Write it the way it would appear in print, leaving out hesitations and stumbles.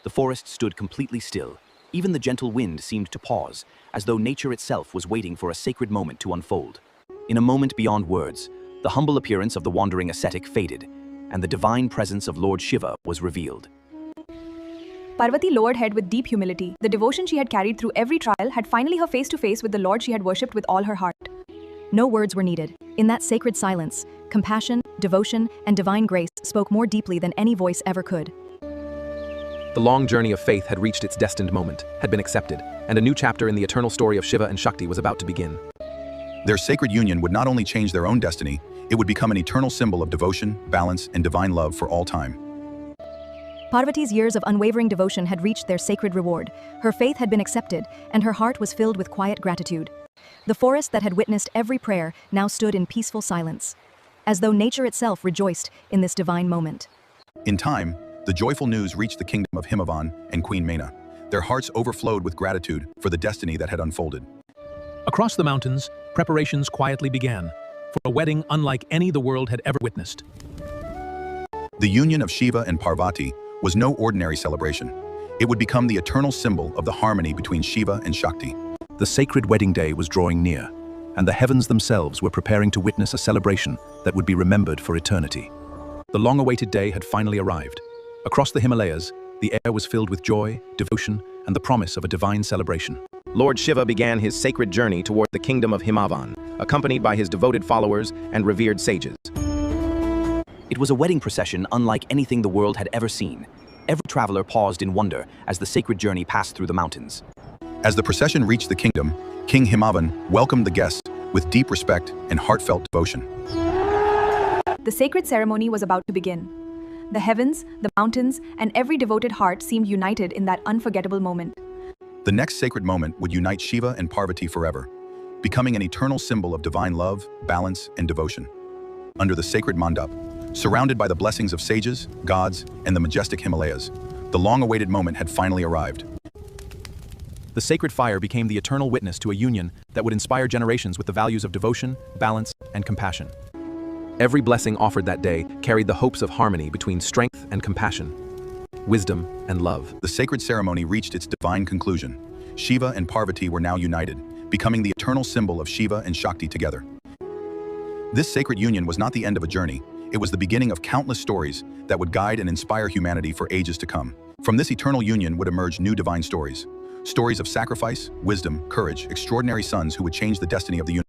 The forest stood completely still. Even the gentle wind seemed to pause, as though nature itself was waiting for a sacred moment to unfold. In a moment beyond words, the humble appearance of the wandering ascetic faded, and the divine presence of Lord Shiva was revealed. Parvati lowered head with deep humility. The devotion she had carried through every trial had finally her face to face with the Lord she had worshipped with all her heart. No words were needed. In that sacred silence, compassion, devotion, and divine grace spoke more deeply than any voice ever could. The long journey of faith had reached its destined moment, had been accepted, and a new chapter in the eternal story of Shiva and Shakti was about to begin. Their sacred union would not only change their own destiny, it would become an eternal symbol of devotion, balance, and divine love for all time. Parvati's years of unwavering devotion had reached their sacred reward. Her faith had been accepted, and her heart was filled with quiet gratitude. The forest that had witnessed every prayer now stood in peaceful silence, as though nature itself rejoiced in this divine moment. In time, the joyful news reached the kingdom of Himavan and Queen Maina. Their hearts overflowed with gratitude for the destiny that had unfolded. Across the mountains, preparations quietly began for a wedding unlike any the world had ever witnessed. The union of Shiva and Parvati was no ordinary celebration. It would become the eternal symbol of the harmony between Shiva and Shakti. The sacred wedding day was drawing near, and the heavens themselves were preparing to witness a celebration that would be remembered for eternity. The long-awaited day had finally arrived. Across the Himalayas, the air was filled with joy, devotion, and the promise of a divine celebration. Lord Shiva began his sacred journey toward the kingdom of Himavan, accompanied by his devoted followers and revered sages. It was a wedding procession unlike anything the world had ever seen. Every traveler paused in wonder as the sacred journey passed through the mountains. As the procession reached the kingdom, King Himavan welcomed the guests with deep respect and heartfelt devotion. The sacred ceremony was about to begin. The heavens, the mountains, and every devoted heart seemed united in that unforgettable moment. The next sacred moment would unite Shiva and Parvati forever, becoming an eternal symbol of divine love, balance, and devotion. Under the sacred mandap, surrounded by the blessings of sages, gods, and the majestic Himalayas, the long-awaited moment had finally arrived. The sacred fire became the eternal witness to a union that would inspire generations with the values of devotion, balance, and compassion. Every blessing offered that day carried the hopes of harmony between strength and compassion, wisdom and love. The sacred ceremony reached its divine conclusion. Shiva and Parvati were now united, becoming the eternal symbol of Shiva and Shakti together. This sacred union was not the end of a journey, it was the beginning of countless stories that would guide and inspire humanity for ages to come. From this eternal union would emerge new divine stories. Stories of sacrifice, wisdom, courage, extraordinary sons who would change the destiny of the universe.